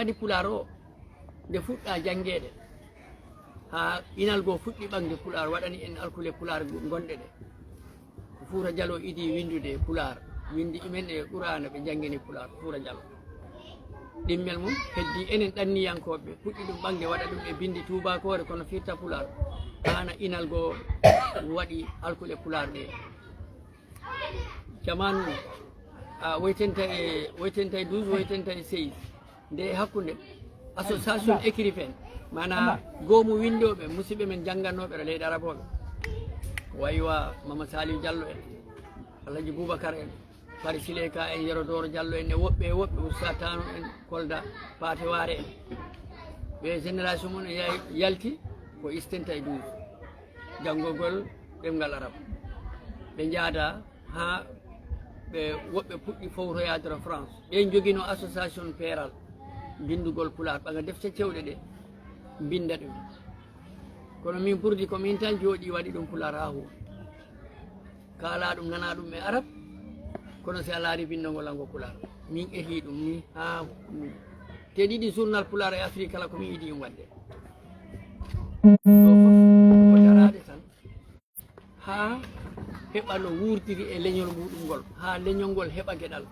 kadi pular o nde fuɗɗa jangede ha inal goo fuɗɗi ɓangde pular waɗani en alkule pular gonɗe ɗe Fuura Jallo idi windude pular windi men e qur'ana ɓe jangini pular Fuura Jallo ɗimmel mum heddi enen ɗanniyankoɓe puɗɗi ɗum ɓangde waɗa ɗum e bindi tubakore kono firta pular hana inal goo waɗi alkule pular ɗe jamanu woytenta e 12 woytenta e 16 nde hakkude association écrivain mana goomu windoɓe musidɓe men jangganoɓe ɗo leydi araboɓe waywa Mama Saliou Diallo en Alhaji Boubacar en Fari Sileka en Yerodoro Diallo en e woɓɓe Moussa Tano en Kolda Paate Ware en ɓe génération mon yalti ko istenta e 12 janngogol ɗemngal arab ɓe jaada ha ɓe woɓɓe puɗɗi fowtoyadero France ɓen joguino association peeral bindugol pular ɓaga defte cewɗe ɗe binda ɗum kono min ɓurdi ko min tan jooɗi waɗi ɗum pular ha hu kala ɗum nana ɗum e arab kono si a laari bindogol ango pular min ehi ɗum ni ha te ɗiɗi journal pular e Afrique kala komi yiɗi ɗum wadde ɗo fof ko darade tan ha heɓa no wurtiri e leñol muɗum ngol ha leñol ngol heɓa gueɗal